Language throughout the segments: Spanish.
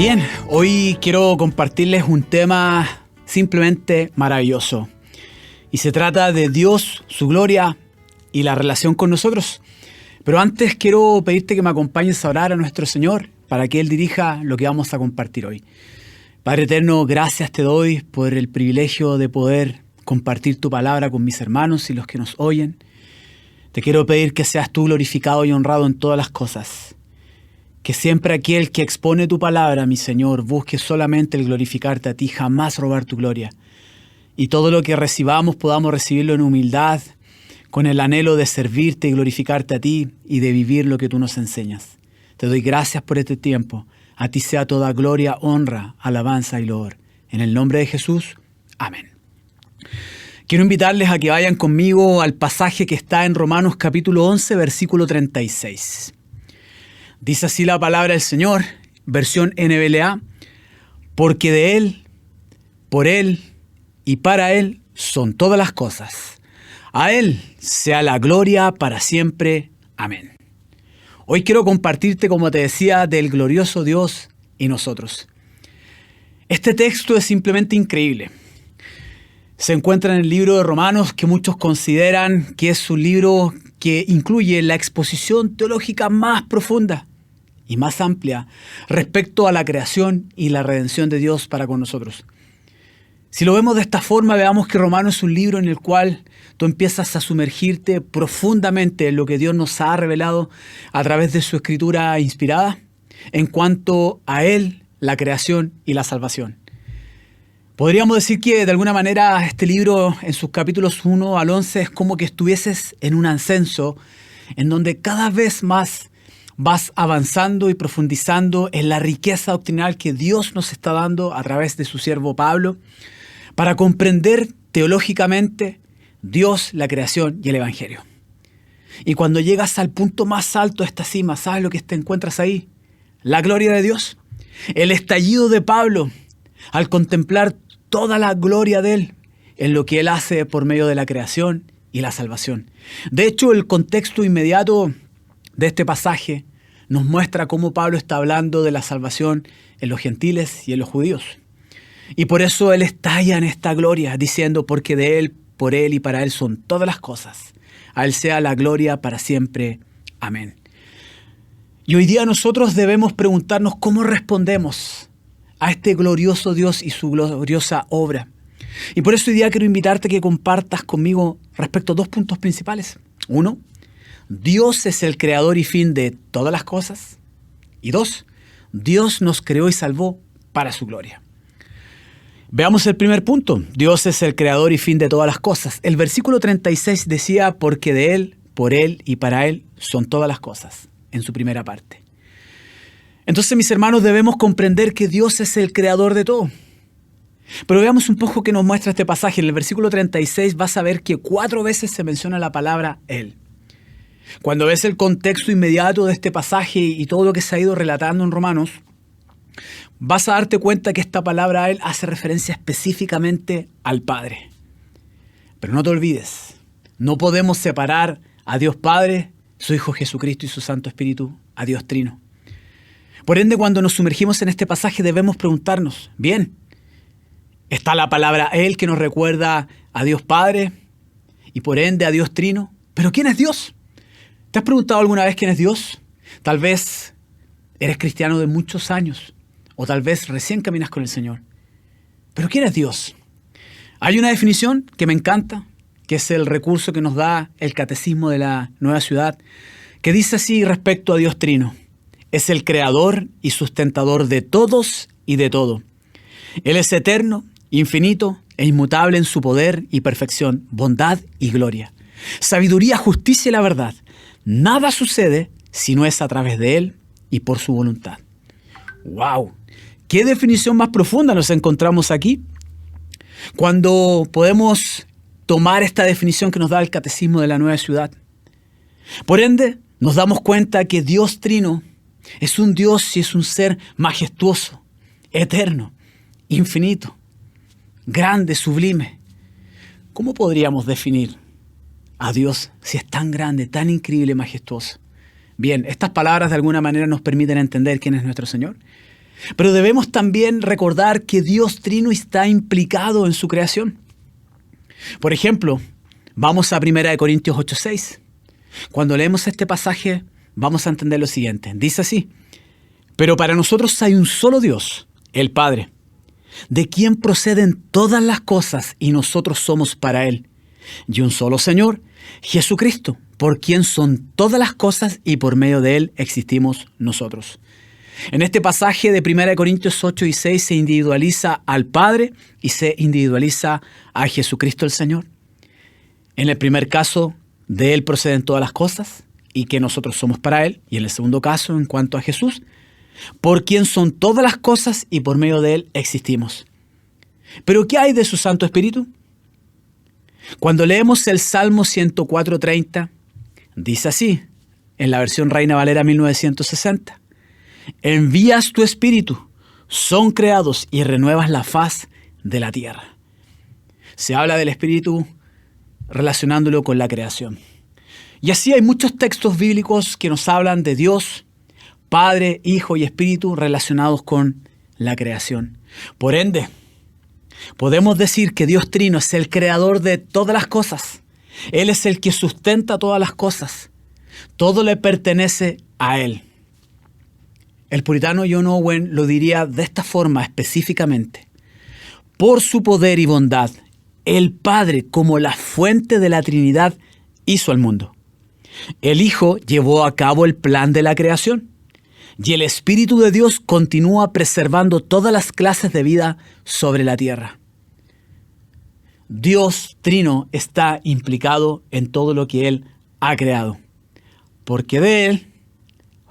Bien, hoy quiero compartirles un tema simplemente maravilloso. Y se trata de Dios, su gloria y la relación con nosotros. Pero antes quiero pedirte que me acompañes a orar a nuestro Señor para que Él dirija lo que vamos a compartir hoy. Padre eterno, gracias te doy por el privilegio de poder compartir tu palabra con mis hermanos y los que nos oyen. Te quiero pedir que seas tú glorificado y honrado en todas las cosas. Que siempre aquel que expone tu palabra, mi Señor, busque solamente el glorificarte a ti, jamás robar tu gloria. Y todo lo que recibamos podamos recibirlo en humildad, con el anhelo de servirte y glorificarte a ti y de vivir lo que tú nos enseñas. Te doy gracias por este tiempo. A ti sea toda gloria, honra, alabanza y loor. En el nombre de Jesús, amén. Quiero invitarles a que vayan conmigo al pasaje que está en Romanos capítulo 11, versículo 36. Dice así la palabra del Señor, versión NBLA, porque de Él, por Él y para Él son todas las cosas. A Él sea la gloria para siempre. Amén. Hoy quiero compartirte, como te decía, del glorioso Dios y nosotros. Este texto es simplemente increíble. Se encuentra en el libro de Romanos, que muchos consideran que es un libro que incluye la exposición teológica más profunda y más amplia respecto a la creación y la redención de Dios para con nosotros. Si lo vemos de esta forma, veamos que Romanos es un libro en el cual tú empiezas a sumergirte profundamente en lo que Dios nos ha revelado a través de su escritura inspirada en cuanto a Él, la creación y la salvación. Podríamos decir que de alguna manera este libro en sus capítulos 1 al 11 es como que estuvieses en un ascenso en donde cada vez más vas avanzando y profundizando en la riqueza doctrinal que Dios nos está dando a través de su siervo Pablo para comprender teológicamente Dios, la creación y el Evangelio. Y cuando llegas al punto más alto de esta cima, ¿sabes lo que te encuentras ahí? La gloria de Dios. El estallido de Pablo al contemplar toda la gloria de Él en lo que Él hace por medio de la creación y la salvación. De hecho, el contexto inmediato de este pasaje nos muestra cómo Pablo está hablando de la salvación en los gentiles y en los judíos. Y por eso Él estalla en esta gloria, diciendo, porque de Él, por Él y para Él son todas las cosas. A Él sea la gloria para siempre. Amén. Y hoy día nosotros debemos preguntarnos cómo respondemos a este glorioso Dios y su gloriosa obra. Y por eso hoy día quiero invitarte a que compartas conmigo respecto a dos puntos principales. Uno, Dios es el creador y fin de todas las cosas. Y dos, Dios nos creó y salvó para su gloria. Veamos el primer punto. Dios es el creador y fin de todas las cosas. El versículo 36 decía, porque de Él, por Él y para Él son todas las cosas, en su primera parte. Entonces, mis hermanos, debemos comprender que Dios es el creador de todo. Pero veamos un poco qué nos muestra este pasaje. En el versículo 36 vas a ver que 4 veces se menciona la palabra Él. Cuando ves el contexto inmediato de este pasaje y todo lo que se ha ido relatando en Romanos, vas a darte cuenta que esta palabra Él hace referencia específicamente al Padre. Pero no te olvides, no podemos separar a Dios Padre, su Hijo Jesucristo y su Santo Espíritu, a Dios Trino. Por ende, cuando nos sumergimos en este pasaje debemos preguntarnos, bien, está la palabra Él que nos recuerda a Dios Padre y por ende a Dios Trino, pero ¿quién es Dios? ¿Te has preguntado alguna vez quién es Dios? Tal vez eres cristiano de muchos años o tal vez recién caminas con el Señor. ¿Pero quién es Dios? Hay una definición que me encanta, que es el recurso que nos da el Catecismo de la Nueva Ciudad, que dice así respecto a Dios Trino. Es el creador y sustentador de todos y de todo. Él es eterno, infinito e inmutable en su poder y perfección, bondad y gloria. Sabiduría, justicia y la verdad. Nada sucede si no es a través de Él y por su voluntad. ¡Wow! ¿Qué definición más profunda nos encontramos aquí? Cuando podemos tomar esta definición que nos da el Catecismo de la Nueva Ciudad. Por ende, nos damos cuenta que Dios Trino es un Dios y es un ser majestuoso, eterno, infinito, grande, sublime. ¿Cómo podríamos definir a Dios si es tan grande, tan increíble y majestuoso? Bien, estas palabras de alguna manera nos permiten entender quién es nuestro Señor. Pero debemos también recordar que Dios Trino está implicado en su creación. Por ejemplo, vamos a 1 Corintios 8:6. Cuando leemos este pasaje, vamos a entender lo siguiente. Dice así: pero para nosotros hay un solo Dios, el Padre, de quien proceden todas las cosas y nosotros somos para Él. Y un solo Señor, Jesucristo, por quien son todas las cosas y por medio de Él existimos nosotros. En este pasaje de 1 Corintios 8 y 6 se individualiza al Padre y se individualiza a Jesucristo el Señor. En el primer caso, de Él proceden todas las cosas y que nosotros somos para Él. Y en el segundo caso, en cuanto a Jesús, por quien son todas las cosas y por medio de Él existimos. ¿Pero qué hay de su Santo Espíritu? Cuando leemos el Salmo 104:30, dice así, en la versión Reina Valera 1960. Envías tu Espíritu, son creados y renuevas la faz de la tierra. Se habla del Espíritu relacionándolo con la creación. Y así hay muchos textos bíblicos que nos hablan de Dios, Padre, Hijo y Espíritu relacionados con la creación. Por ende, podemos decir que Dios Trino es el creador de todas las cosas. Él es el que sustenta todas las cosas. Todo le pertenece a Él. El puritano John Owen lo diría de esta forma específicamente. Por su poder y bondad, el Padre, como la fuente de la Trinidad, hizo al mundo. El Hijo llevó a cabo el plan de la creación. Y el Espíritu de Dios continúa preservando todas las clases de vida sobre la tierra. Dios Trino está implicado en todo lo que Él ha creado. Porque de Él,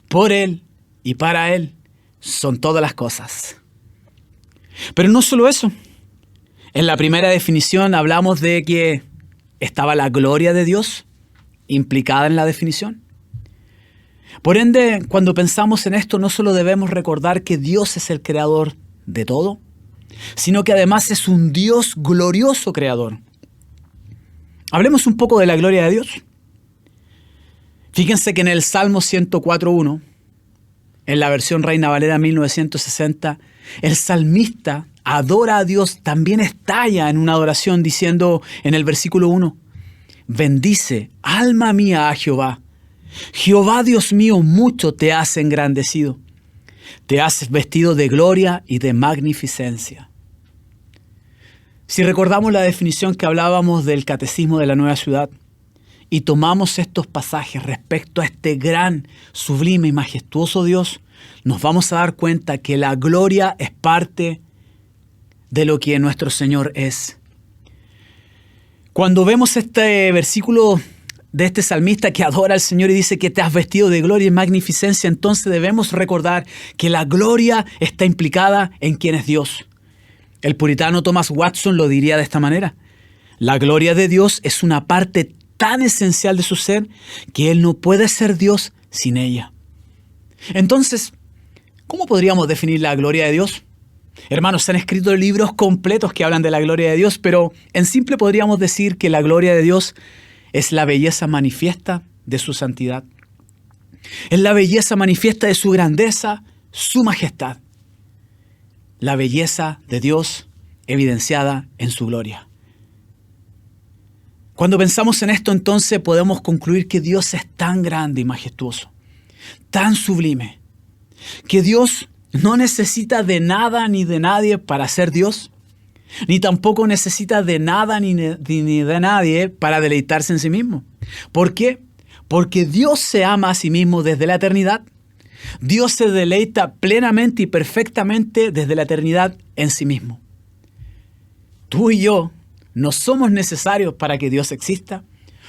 por Él y para Él son todas las cosas. Pero no solo eso. En la primera definición hablamos de que estaba la gloria de Dios implicada en la definición. Por ende, cuando pensamos en esto, no solo debemos recordar que Dios es el creador de todo, sino que además es un Dios glorioso creador. Hablemos un poco de la gloria de Dios. Fíjense que en el Salmo 104:1, en la versión Reina Valera 1960, el salmista adora a Dios, también estalla en una adoración diciendo en el versículo 1, bendice, alma mía, a Jehová. Jehová Dios mío, mucho te has engrandecido. Te has vestido de gloria y de magnificencia. Si recordamos la definición que hablábamos del Catecismo de la Nueva Ciudad y tomamos estos pasajes respecto a este gran, sublime y majestuoso Dios, nos vamos a dar cuenta que la gloria es parte de lo que nuestro Señor es. Cuando vemos este versículo de este salmista que adora al Señor y dice que te has vestido de gloria y magnificencia, entonces debemos recordar que la gloria está implicada en quién es Dios. El puritano Thomas Watson lo diría de esta manera. La gloria de Dios es una parte tan esencial de su ser que Él no puede ser Dios sin ella. Entonces, ¿cómo podríamos definir la gloria de Dios? Hermanos, se han escrito libros completos que hablan de la gloria de Dios, pero en simple podríamos decir que la gloria de Dios es la belleza manifiesta de su santidad. Es la belleza manifiesta de su grandeza, su majestad. La belleza de Dios evidenciada en su gloria. Cuando pensamos en esto, entonces podemos concluir que Dios es tan grande y majestuoso, tan sublime, que Dios no necesita de nada ni de nadie para ser Dios, ni tampoco necesita de nada ni de nadie para deleitarse en sí mismo. ¿Por qué? Porque Dios se ama a sí mismo desde la eternidad. Dios se deleita plenamente y perfectamente desde la eternidad en sí mismo. Tú y yo no somos necesarios para que Dios exista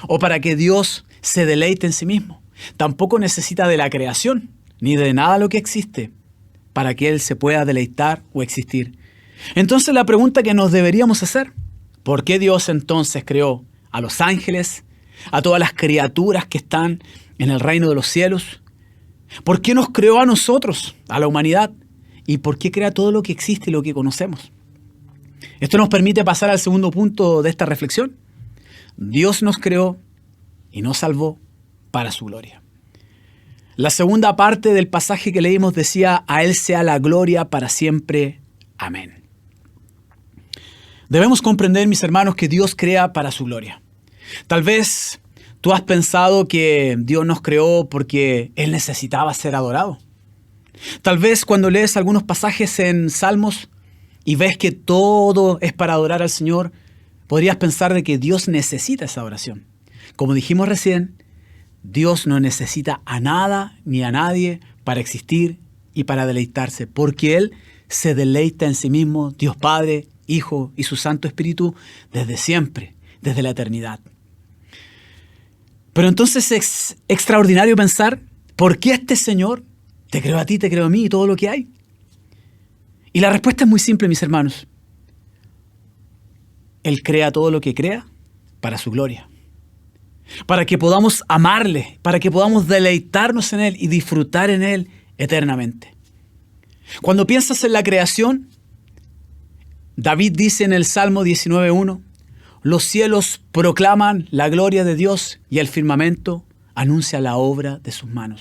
o para que Dios se deleite en sí mismo. Tampoco necesita de la creación ni de nada lo que existe para que Él se pueda deleitar o existir. Entonces la pregunta que nos deberíamos hacer, ¿por qué Dios entonces creó a los ángeles, a todas las criaturas que están en el reino de los cielos? ¿Por qué nos creó a nosotros, a la humanidad? ¿Y por qué crea todo lo que existe y lo que conocemos? Esto nos permite pasar al segundo punto de esta reflexión. Dios nos creó y nos salvó para su gloria. La segunda parte del pasaje que leímos decía, a Él sea la gloria para siempre. Amén. Debemos comprender, mis hermanos, que Dios crea para su gloria. Tal vez tú has pensado que Dios nos creó porque Él necesitaba ser adorado. Tal vez cuando lees algunos pasajes en Salmos y ves que todo es para adorar al Señor, podrías pensar de que Dios necesita esa adoración. Como dijimos recién, Dios no necesita a nada ni a nadie para existir y para deleitarse, porque Él se deleita en sí mismo, Dios Padre, Hijo y su Santo Espíritu, desde siempre, desde la eternidad. Pero entonces es extraordinario pensar, ¿por qué este Señor te creó a ti, te creó a mí y todo lo que hay? Y la respuesta es muy simple, mis hermanos. Él crea todo lo que crea para su gloria. Para que podamos amarle, para que podamos deleitarnos en Él y disfrutar en Él eternamente. Cuando piensas en la creación, David dice en el Salmo 19:1, los cielos proclaman la gloria de Dios y el firmamento anuncia la obra de sus manos.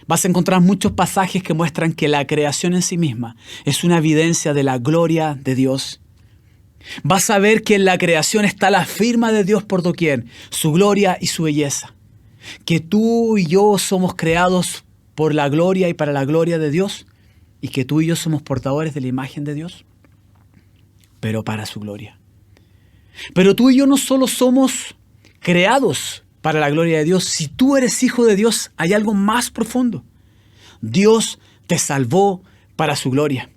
Vas a encontrar muchos pasajes que muestran que la creación en sí misma es una evidencia de la gloria de Dios. Vas a ver que en la creación está la firma de Dios por doquier, su gloria y su belleza. Que tú y yo somos creados por la gloria y para la gloria de Dios, y que tú y yo somos portadores de la imagen de Dios, pero para su gloria. Pero tú y yo no solo somos creados para la gloria de Dios. Si tú eres hijo de Dios, hay algo más profundo. Dios te salvó para su gloria.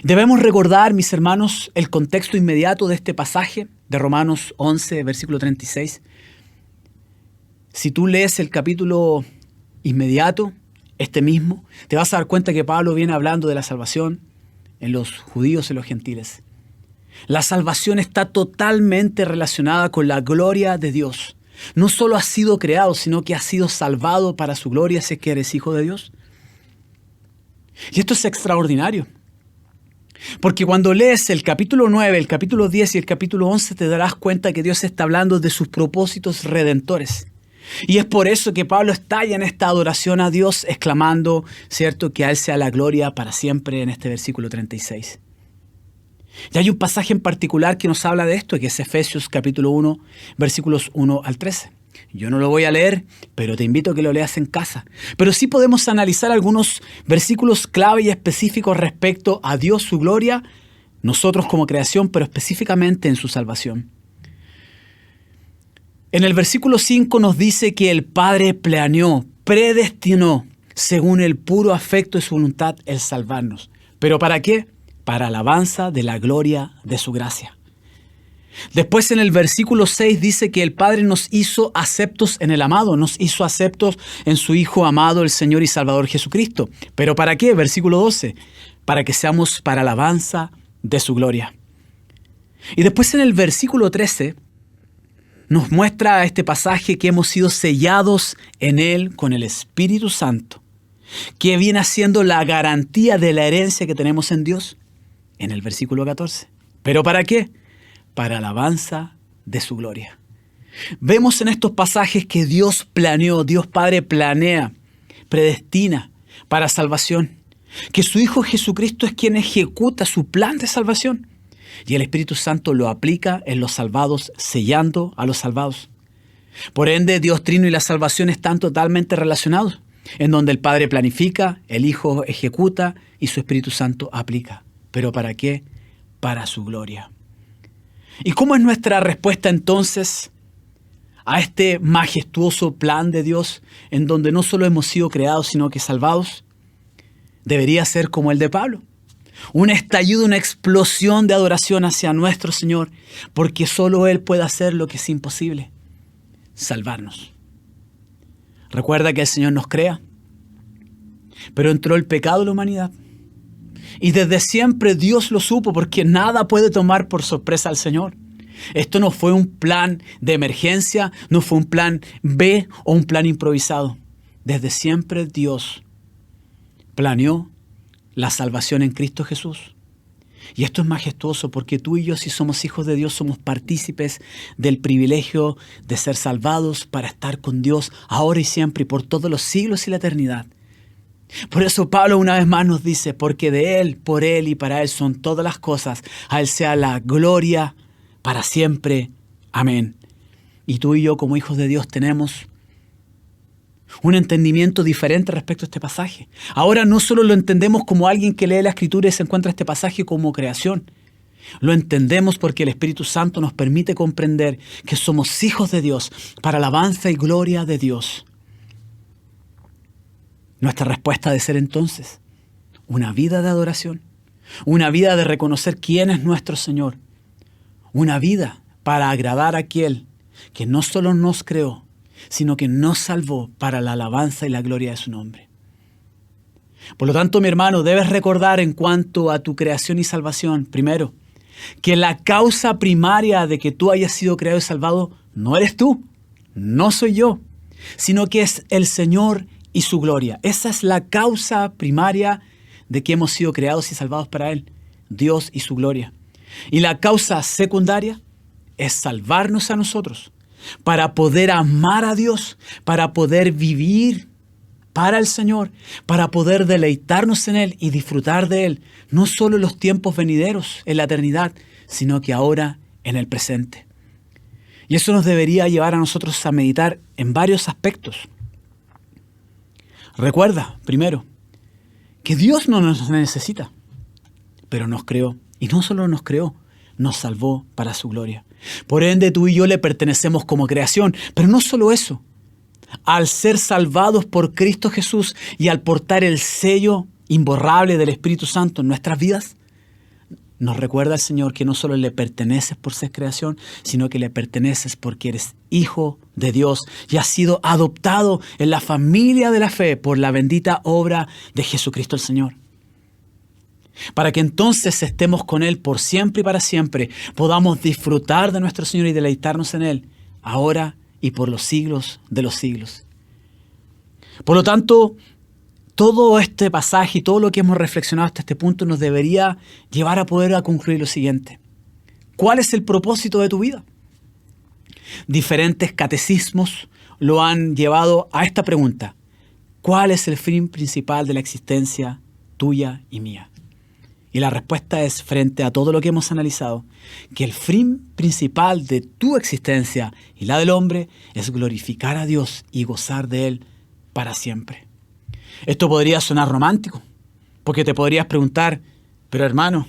Debemos recordar, mis hermanos, el contexto inmediato de este pasaje de Romanos 11, versículo 36. Si tú lees el capítulo inmediato, este mismo, te vas a dar cuenta que Pablo viene hablando de la salvación en los judíos y los gentiles. La salvación está totalmente relacionada con la gloria de Dios. No solo has sido creado, sino que has sido salvado para su gloria si es que eres hijo de Dios. Y esto es extraordinario. Porque cuando lees el capítulo 9, el capítulo 10 y el capítulo 11, te darás cuenta que Dios está hablando de sus propósitos redentores. Y es por eso que Pablo estalla en esta adoración a Dios, exclamando, ¿cierto?, que a Él sea la gloria para siempre en este versículo 36. Y hay un pasaje en particular que nos habla de esto, que es Efesios capítulo 1, versículos 1 al 13. Yo no lo voy a leer, pero te invito a que lo leas en casa. Pero sí podemos analizar algunos versículos clave y específicos respecto a Dios, su gloria, nosotros como creación, pero específicamente en su salvación. En el versículo 5 nos dice que el Padre planeó, predestinó, según el puro afecto de su voluntad, el salvarnos. ¿Pero para qué? Para alabanza de la gloria de su gracia. Después en el versículo 6 dice que el Padre nos hizo aceptos en el amado, nos hizo aceptos en su Hijo amado, el Señor y Salvador Jesucristo. ¿Pero para qué? Versículo 12, para que seamos para alabanza de su gloria. Y después en el versículo 13 nos muestra este pasaje que hemos sido sellados en Él con el Espíritu Santo, que viene siendo la garantía de la herencia que tenemos en Dios. En el versículo 14. ¿Pero para qué? Para alabanza de su gloria. Vemos en estos pasajes que Dios planeó, Dios Padre planea, predestina para salvación. Que su Hijo Jesucristo es quien ejecuta su plan de salvación. Y el Espíritu Santo lo aplica en los salvados, sellando a los salvados. Por ende, Dios Trino y la salvación están totalmente relacionados, en donde el Padre planifica, el Hijo ejecuta y su Espíritu Santo aplica. ¿Pero para qué? Para su gloria. ¿Y cómo es nuestra respuesta entonces a este majestuoso plan de Dios en donde no solo hemos sido creados, sino que salvados? Debería ser como el de Pablo. Un estallido, una explosión de adoración hacia nuestro Señor, porque solo Él puede hacer lo que es imposible, salvarnos. Recuerda que el Señor nos crea, pero entró el pecado en la humanidad. Y desde siempre Dios lo supo, porque nada puede tomar por sorpresa al Señor. Esto no fue un plan de emergencia, no fue un plan B o un plan improvisado. Desde siempre Dios planeó la salvación en Cristo Jesús. Y esto es majestuoso porque tú y yo, si somos hijos de Dios, somos partícipes del privilegio de ser salvados para estar con Dios ahora y siempre y por todos los siglos y la eternidad. Por eso Pablo una vez más nos dice, porque de Él, por Él y para Él son todas las cosas. A Él sea la gloria para siempre. Amén. Y tú y yo como hijos de Dios tenemos un entendimiento diferente respecto a este pasaje. Ahora no solo lo entendemos como alguien que lee la Escritura y se encuentra este pasaje como creación. Lo entendemos porque el Espíritu Santo nos permite comprender que somos hijos de Dios para alabanza y gloria de Dios. Nuestra respuesta ha de ser entonces una vida de adoración, una vida de reconocer quién es nuestro Señor, una vida para agradar a aquel que no solo nos creó, sino que nos salvó para la alabanza y la gloria de su nombre. Por lo tanto, mi hermano, debes recordar en cuanto a tu creación y salvación, primero, que la causa primaria de que tú hayas sido creado y salvado no eres tú, no soy yo, sino que es el Señor y su gloria. Esa es la causa primaria de que hemos sido creados y salvados para Él, Dios y su gloria. Y la causa secundaria es salvarnos a nosotros, para poder amar a Dios, para poder vivir para el Señor, para poder deleitarnos en Él y disfrutar de Él, no solo en los tiempos venideros, en la eternidad, sino que ahora en el presente. Y eso nos debería llevar a nosotros a meditar en varios aspectos. Recuerda, primero, que Dios no nos necesita, pero nos creó. Y no solo nos creó, nos salvó para su gloria. Por ende, tú y yo le pertenecemos como creación. Pero no solo eso. Al ser salvados por Cristo Jesús y al portar el sello imborrable del Espíritu Santo en nuestras vidas, nos recuerda al Señor que no solo le perteneces por ser creación, sino que le perteneces porque eres hijo de Dios y has sido adoptado en la familia de la fe por la bendita obra de Jesucristo el Señor. Para que entonces estemos con Él por siempre y para siempre, podamos disfrutar de nuestro Señor y deleitarnos en Él, ahora y por los siglos de los siglos. Por lo tanto, todo este pasaje y todo lo que hemos reflexionado hasta este punto nos debería llevar a poder concluir lo siguiente. ¿Cuál es el propósito de tu vida? Diferentes catecismos lo han llevado a esta pregunta. ¿Cuál es el fin principal de la existencia tuya y mía? Y la respuesta es, frente a todo lo que hemos analizado, que el fin principal de tu existencia y la del hombre es glorificar a Dios y gozar de Él para siempre. Esto podría sonar romántico, porque te podrías preguntar, pero hermano,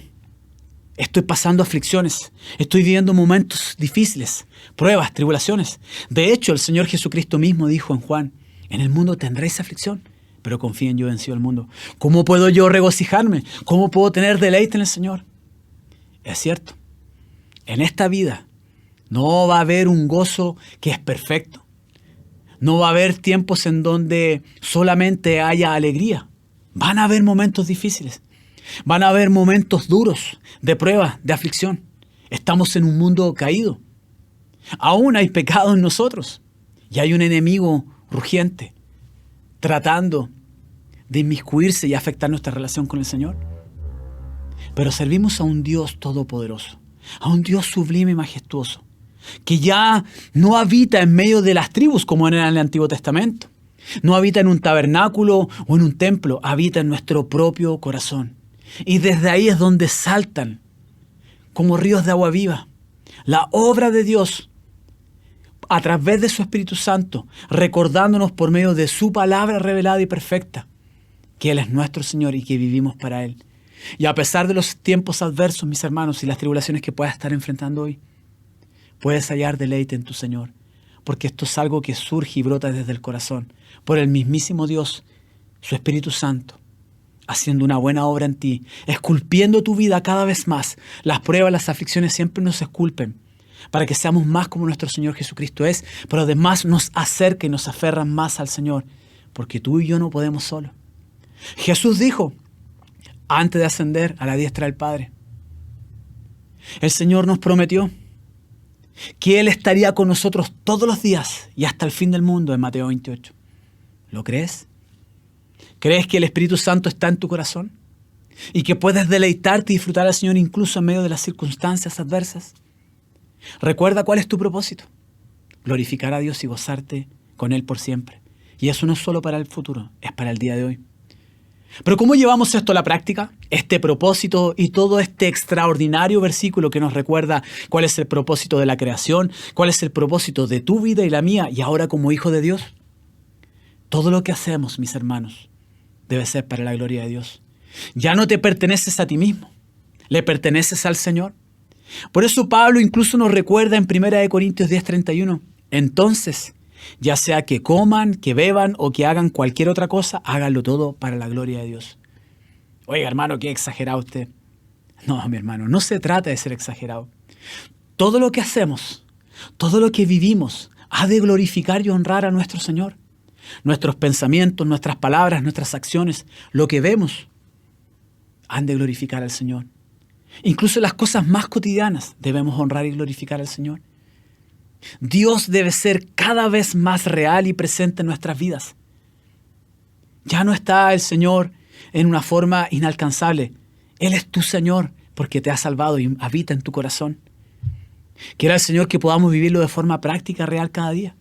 estoy pasando aflicciones, estoy viviendo momentos difíciles, pruebas, tribulaciones. De hecho, el Señor Jesucristo mismo dijo en Juan, en el mundo tendréis aflicción, pero confíen, yo he vencido al mundo. ¿Cómo puedo yo regocijarme? ¿Cómo puedo tener deleite en el Señor? Es cierto, en esta vida no va a haber un gozo que es perfecto. No va a haber tiempos en donde solamente haya alegría. Van a haber momentos difíciles. Van a haber momentos duros, de prueba, de aflicción. Estamos en un mundo caído. Aún hay pecado en nosotros. Y hay un enemigo rugiente tratando de inmiscuirse y afectar nuestra relación con el Señor. Pero servimos a un Dios todopoderoso, a un Dios sublime y majestuoso, que ya no habita en medio de las tribus como era en el Antiguo Testamento. No habita en un tabernáculo o en un templo, habita en nuestro propio corazón. Y desde ahí es donde saltan, como ríos de agua viva, la obra de Dios a través de su Espíritu Santo, recordándonos por medio de su palabra revelada y perfecta, que Él es nuestro Señor y que vivimos para Él. Y a pesar de los tiempos adversos, mis hermanos, y las tribulaciones que puedas estar enfrentando hoy, puedes hallar deleite en tu Señor, porque esto es algo que surge y brota desde el corazón, por el mismísimo Dios, su Espíritu Santo, haciendo una buena obra en ti, esculpiendo tu vida cada vez más. Las pruebas, las aflicciones siempre nos esculpen, para que seamos más como nuestro Señor Jesucristo es, pero además nos acerca y nos aferra más al Señor, porque tú y yo no podemos solos. Jesús dijo, antes de ascender a la diestra del Padre, el Señor nos prometió que Él estaría con nosotros todos los días y hasta el fin del mundo en Mateo 28. ¿Lo crees? ¿Crees que el Espíritu Santo está en tu corazón? y que puedes deleitarte y disfrutar al Señor incluso en medio de las circunstancias adversas. Recuerda cuál es tu propósito: glorificar a Dios y gozarte con Él por siempre. Y eso no es solo para el futuro, es para el día de hoy. Pero ¿cómo llevamos esto a la práctica? Este propósito y todo este extraordinario versículo que nos recuerda cuál es el propósito de la creación, cuál es el propósito de tu vida y la mía, y ahora como hijo de Dios. Todo lo que hacemos, mis hermanos, debe ser para la gloria de Dios. Ya no te perteneces a ti mismo, le perteneces al Señor. Por eso Pablo incluso nos recuerda en 1 Corintios 10:31, entonces, ya sea que coman, que beban o que hagan cualquier otra cosa, háganlo todo para la gloria de Dios. Oiga, hermano, qué exagerado usted. No, mi hermano, no se trata de ser exagerado. Todo lo que hacemos, todo lo que vivimos, ha de glorificar y honrar a nuestro Señor. Nuestros pensamientos, nuestras palabras, nuestras acciones, lo que vemos, han de glorificar al Señor. Incluso las cosas más cotidianas debemos honrar y glorificar al Señor. Dios debe ser cada vez más real y presente en nuestras vidas. Ya no está el Señor en una forma inalcanzable. Él es tu Señor porque te ha salvado y habita en tu corazón. Quiera el Señor que podamos vivirlo de forma práctica, real cada día.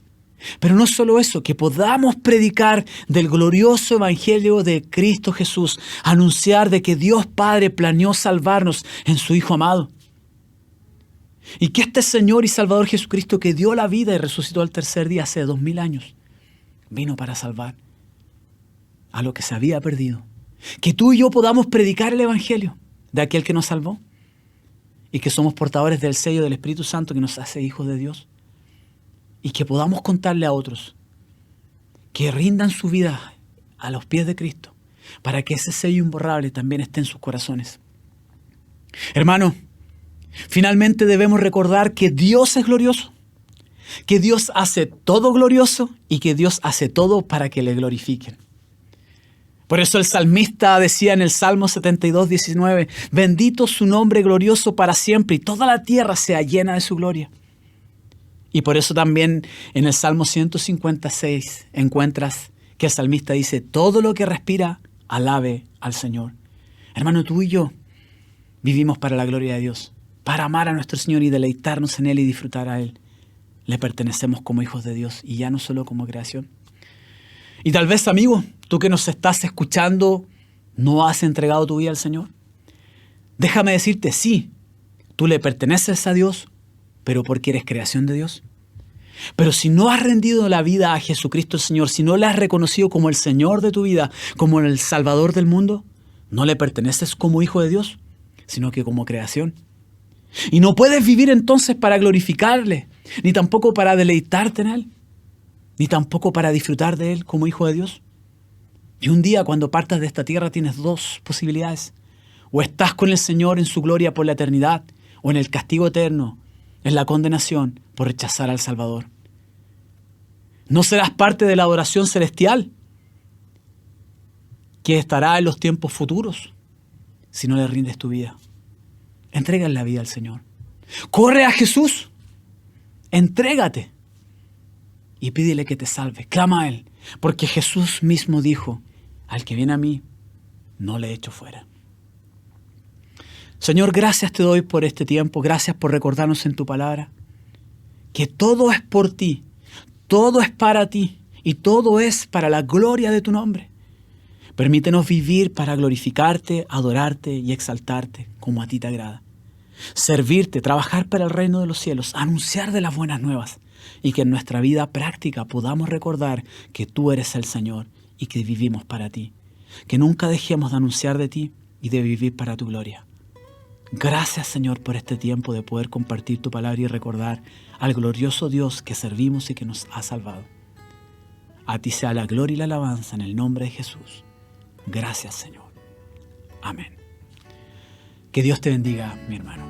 Pero no solo eso, que podamos predicar del glorioso evangelio de Cristo Jesús, anunciar de que Dios Padre planeó salvarnos en su Hijo amado. Y que este Señor y Salvador Jesucristo, que dio la vida y resucitó al tercer día hace 2000 años, vino para salvar a lo que se había perdido. Que tú y yo podamos predicar el evangelio de aquel que nos salvó y que somos portadores del sello del Espíritu Santo que nos hace hijos de Dios. Y que podamos contarle a otros que rindan su vida a los pies de Cristo para que ese sello imborrable también esté en sus corazones. Hermano, finalmente debemos recordar que Dios es glorioso, que Dios hace todo glorioso y que Dios hace todo para que le glorifiquen. Por eso el salmista decía en el Salmo 72:19, bendito su nombre glorioso para siempre y toda la tierra sea llena de su gloria. Y por eso también en el Salmo 156 encuentras que el salmista dice, todo lo que respira, alabe al Señor. Hermano, tú y yo vivimos para la gloria de Dios, para amar a nuestro Señor y deleitarnos en Él y disfrutar a Él. Le pertenecemos como hijos de Dios y ya no solo como creación. Y tal vez, amigo, tú que nos estás escuchando, ¿no has entregado tu vida al Señor? Déjame decirte, sí, tú le perteneces a Dios, pero porque eres creación de Dios. Pero si no has rendido la vida a Jesucristo el Señor, si no le has reconocido como el Señor de tu vida, como el Salvador del mundo, no le perteneces como hijo de Dios, sino que como creación. Y no puedes vivir entonces para glorificarle, ni tampoco para deleitarte en Él, ni tampoco para disfrutar de Él como hijo de Dios. Y un día cuando partas de esta tierra tienes dos posibilidades. O estás con el Señor en su gloria por la eternidad, o en el castigo eterno, en la condenación por rechazar al Salvador. No serás parte de la adoración celestial que estará en los tiempos futuros si no le rindes tu vida. Entrega la vida al Señor. Corre a Jesús. Entrégate. Y pídele que te salve. Clama a Él. Porque Jesús mismo dijo, al que viene a mí, no le echo fuera. Señor, gracias te doy por este tiempo. Gracias por recordarnos en tu palabra que todo es por ti, todo es para ti y todo es para la gloria de tu nombre. Permítenos vivir para glorificarte, adorarte y exaltarte como a ti te agrada. Servirte, trabajar para el reino de los cielos, anunciar de las buenas nuevas y que en nuestra vida práctica podamos recordar que tú eres el Señor y que vivimos para ti. Que nunca dejemos de anunciar de ti y de vivir para tu gloria. Gracias, Señor, por este tiempo de poder compartir tu palabra y recordar al glorioso Dios que servimos y que nos ha salvado. A ti sea la gloria y la alabanza en el nombre de Jesús. Gracias, Señor. Amén. Que Dios te bendiga, mi hermano.